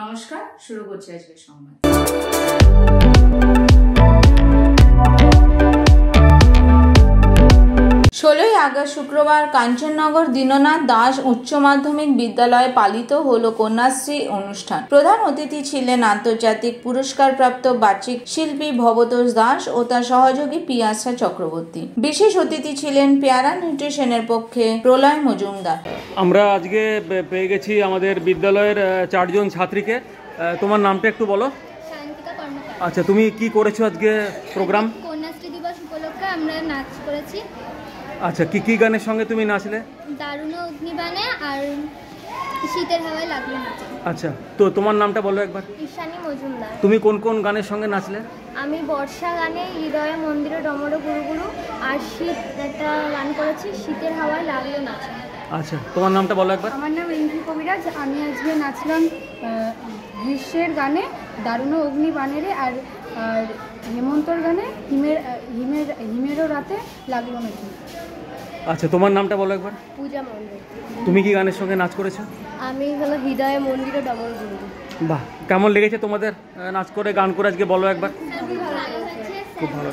নমস্কার, শুরু করছি আজকের সংবাদ। 16ই আগস্ট শুক্রবার কাঞ্চননগর দীননাথ দাস উচ্চ মাধ্যমিক বিদ্যালয়ে পালিত হলো কন্যাশ্রী অনুষ্ঠান। প্রধান অতিথি ছিলেন আন্তর্জাতিক পুরস্কারপ্রাপ্ত বাচিক শিল্পী ভবতোষ দাস ও তার সহযোগী পিয়াসা চক্রবর্তী। বিশেষ অতিথি ছিলেন প্যারা নিউট্রিশনের পক্ষে প্রলয় মজুমদার। আমরা আজকে পেয়ে গেছি আমাদের বিদ্যালয়ের 4 জন ছাত্রীকে। তোমার নামটা একটু বলো। আচ্ছা, তুমি কি করেছো আজকে প্রোগ্রাম? কন্যাশ্রী দিবস উপলক্ষে আমরা নাচ করেছি। আচ্ছা, কি কি গানের সঙ্গে তুমি নাচলে? দারুণ অগ্নিবাণে আর শীতের হাওয়ায় লাগলো নাচ। আচ্ছা, তো তোমার নামটা বলো একবার। ঈশানী মজুমদার। তুমি কোন কোন গানের সঙ্গে নাচলে? আমি বর্ষা গানে হৃদয়ে মন্দিরে ডমর গুরু গুরু আর শীত একটা গান করেছি, শীতের হাওয়ায় লাগলো নাচ। আচ্ছা, তোমার নামটা বলো একবার। আমার নাম রিঙ্কি কবিরাজ। আমি আজকে নাচলাম গ্রীষ্মের গানে দারুণ অগ্নিবাণেরে আর হেমন্তর গানে হিমেরও রাতে লাগলো নাকি। আচ্ছা, তোমার নামটা বলো একবার। পূজা মন্দির। তুমি কি গানের সঙ্গে নাচ করেছো? আমি হলো হৃদয়ে মন্দিরে ডমর গুরু গুরু। বাহ, কেমন লেগেছে তোমাদের নাচ করে গান করে আজকে বলো একবার। খুব ভালো।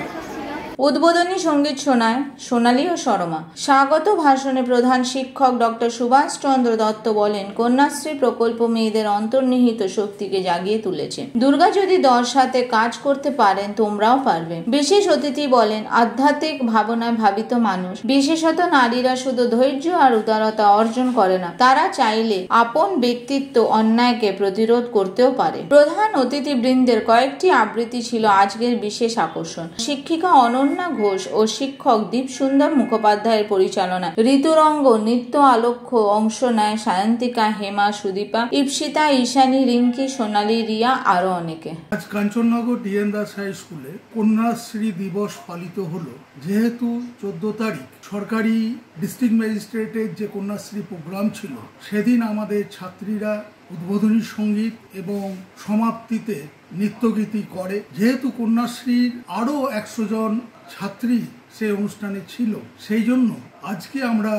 উদ্বোধনী সঙ্গীত শোনায় সোনালী ও শর্মা। স্বাগত ভাষণে প্রধান শিক্ষক ডক্টর সুভাষ চন্দ্র দত্ত বলেন, কন্যাশ্রী প্রকল্প মেয়েদের অন্তর্নিহিত শক্তিকে জাগিয়ে তুলেছে। দুর্গা যদি 10 হাতে কাজ করতে পারেন, তোমরাও পারবে। বিশেষ অতিথি বলেন, আধ্যাত্মিক ভাবনায় ভাবিত মানুষ, বিশেষত নারীরা শুধু ধৈর্য আর উদারতা অর্জন করে না, তারা চাইলে আপন ব্যক্তিত্ব অন্যায়কে প্রতিরোধ করতেও পারে। প্রধান অতিথি বৃন্দের কয়েকটি আবৃত্তি ছিল আজকের বিশেষ আকর্ষণ। শিক্ষিকা অনন্যা ঘোষ ও শিক্ষক দীপসুন্দর মুখোপাধ্যায়ের পরিচালনায় ঋতুরঙ্গ, নৃত্য আলোক্য অংশ নেয় সায়ন্তিকা, হেমা, সুদীপা, ইপসিতা, ঈশানী, রিঙ্কি, সোনালী, রিয়া আরো অনেকে। আজ কাঞ্চননগর ডিএন দাস হাই স্কুলে কন্যাশ্রী দিবস পালিত হলো। যেহেতু 14 তারিখ সরকারি ডিস্ট্রিক্ট ম্যাজিস্ট্রেটের যে কন্যাশ্রী প্রোগ্রাম ছিল, সেদিন আমাদের ছাত্রীরা উদ্বোধনী সঙ্গীত এবং সমাপ্তিতে নৃত্যগীতি করে। যেহেতু কন্যাশ্রীর আরো 100 জন ছাত্রী সেই অনুষ্ঠানে ছিল, সেই জন্য আজকে আমরা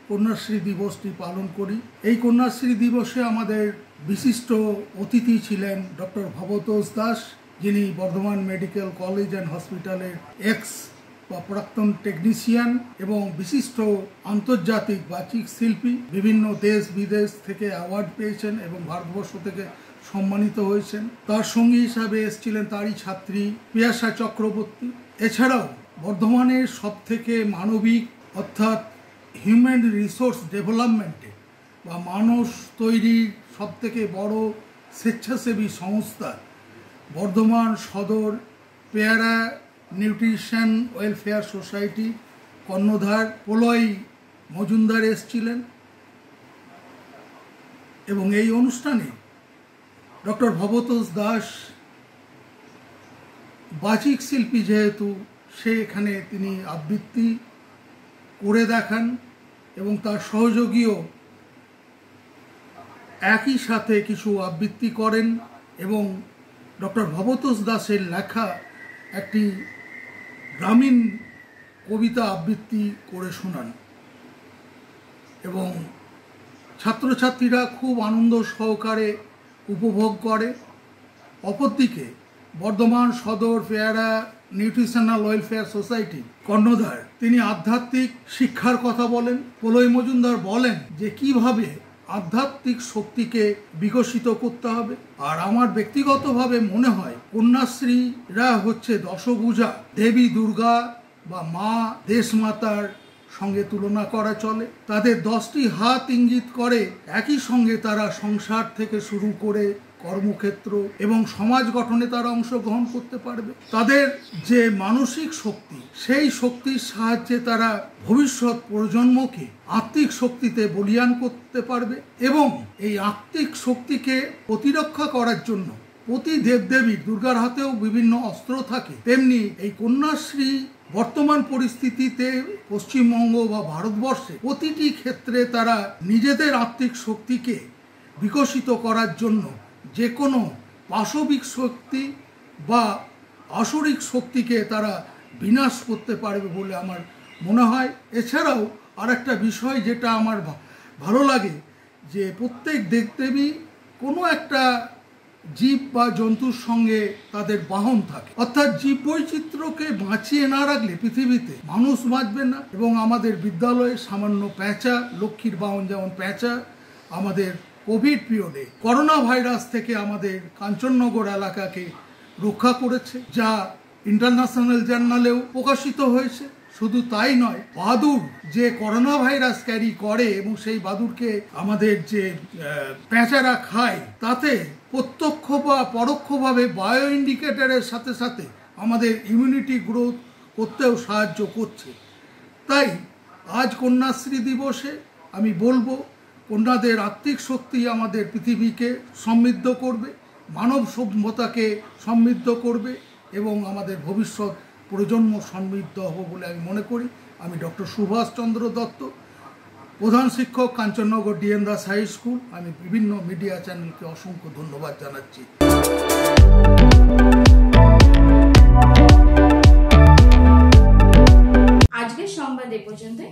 কন্যাশ্রী দিবসটি পালন করি। এই কন্যাশ্রী দিবসে আমাদের বিশিষ্ট অতিথি ছিলেন ডক্টর ভবতোষ দাস, যিনি বর্ধমান মেডিকেল কলেজ অ্যান্ড হসপিটালের এক্স বা প্রাক্তন টেকনিশিয়ান এবং বিশিষ্ট আন্তর্জাতিক বাচিক শিল্পী। বিভিন্ন দেশ বিদেশ থেকে অ্যাওয়ার্ড পেয়েছেন এবং ভারতবর্ষ থেকে সম্মানিত হয়েছেন। তার সঙ্গী হিসাবে এসেছিলেন তারই ছাত্রী পিয়াসা চক্রবর্তী। এছাড়াও বর্ধমানের সবথেকে মানবিক অর্থাৎ হিউম্যান রিসোর্স ডেভেলপমেন্টে বা মানুষ তৈরির সবথেকে বড় স্বেচ্ছাসেবী সংস্থা বর্ধমান সদর প্যারা নিউট্রিশন ওয়েলফেয়ার সোসাইটি কর্ণধার প্রলয় মজুমদার এসেছিলেন এবং এই অনুষ্ঠানে ডক্টর ভবতোষ দাস বাচিক শিল্পী, যেহেতু সেখানে তিনি আবৃত্তি করে দেখান এবং তার সহযোগীও একই সাথে কিছু আবৃত্তি করেন এবং ডক্টর ভবতোষ দাসের লেখা একটি গ্রামীণ কবিতা আবৃত্তি করে শোনান এবং ছাত্রছাত্রীরা খুব আনন্দ সহকারে উপভোগ করে। অপরদিকে বর্ধমান সদর পেয়ারা নিউট্রিশনাল ওয়েলফেয়ার সোসাইটি কর্ণধার, তিনি আধ্যাত্মিক শিক্ষার কথা বলেন। প্রলয় মজুমদার বলেন যে কিভাবে আধ্যাত্মিক শক্তিকে বিকশিত করতে হবে। আর আমার ব্যক্তিগতভাবে মনে হয় কন্যাশ্রীরা হচ্ছে দশভুজা দেবী দুর্গা বা মা দেশমাতার সঙ্গে তুলনা করা চলে। তাদের 10টি হাত ইঙ্গিত করে একই সঙ্গে তারা সংসার থেকে শুরু করে কর্মক্ষেত্র এবং সমাজ গঠনে তারা অংশগ্রহণ করতে পারবে। তাদের যে মানসিক শক্তি, সেই শক্তির সাহায্যে তারা ভবিষ্যৎ প্রজন্মকে আত্মিক শক্তিতে বলীয়ান করতে পারবে এবং এই আত্মিক শক্তিকে প্রতিরক্ষা করার জন্য প্রতি দেবদেবীর, দুর্গার হাতেও বিভিন্ন অস্ত্র থাকে, তেমনি এই কন্যাশ্রী বর্তমান পরিস্থিতিতে পশ্চিমবঙ্গ বা ভারতবর্ষে প্রতিটি ক্ষেত্রে তারা নিজেদের আত্মিক শক্তিকে বিকশিত করার জন্য যে কোনো পাশবিক শক্তি বা আসরিক শক্তিকে তারা বিনাশ করতে পারবে বলে আমার মনে হয়। এছাড়াও আর একটা বিষয় যেটা আমার ভালো লাগে, যে প্রত্যেক দেবদেবী কোনো একটা জীব বা জন্তুর সঙ্গে তাদের বাহন থাকে, অর্থাৎ জীব বৈচিত্র্যকে বাঁচিয়ে না রাখলে পৃথিবীতে মানুষ বাঁচবে না। এবং আমাদের বিদ্যালয়ে সামান্য প্যাঁচা, লক্ষ্মীর বাহন যেমন প্যাঁচা, আমাদের কোভিড পিরিয়ডে করোনা ভাইরাস থেকে আমাদের কাঞ্চননগর এলাকাকে রক্ষা করেছে, যা ইন্টারন্যাশনাল জার্নালেও প্রকাশিত হয়েছে। শুধু তাই নয়, বাদুড় যে করোনা ভাইরাস ক্যারি করে এবং সেই বাদুড়কে আমাদের যে প্যাঁচারা খায়, তাতে প্রত্যক্ষ বা পরোক্ষভাবে বায়ো ইন্ডিকেটরের সাথে সাথে আমাদের ইমিউনিটি গ্রোথ করতেও সাহায্য করছে। তাই আজ কন্যাশ্রী দিবসে আমি বলবো, কন্যাদের আত্মিক শক্তি আমাদের পৃথিবীকে সমৃদ্ধ করবে, মানব সভ্যতাকে সমৃদ্ধ করবে এবং আমাদের ভবিষ্যৎ প্রজন্ম সমৃদ্ধ হবে বলে আমি মনে করি। আমি ডক্টর সুভাষচন্দ্র দত্ত, প্রধান শিক্ষক, Kanchannagar DN Das high school. আমি বিভিন্ন মিডিয়া চ্যানেলকে অসংখ্য ধন্যবাদ জানাচ্ছি। আজকের সংবাদ এ পর্যন্তই।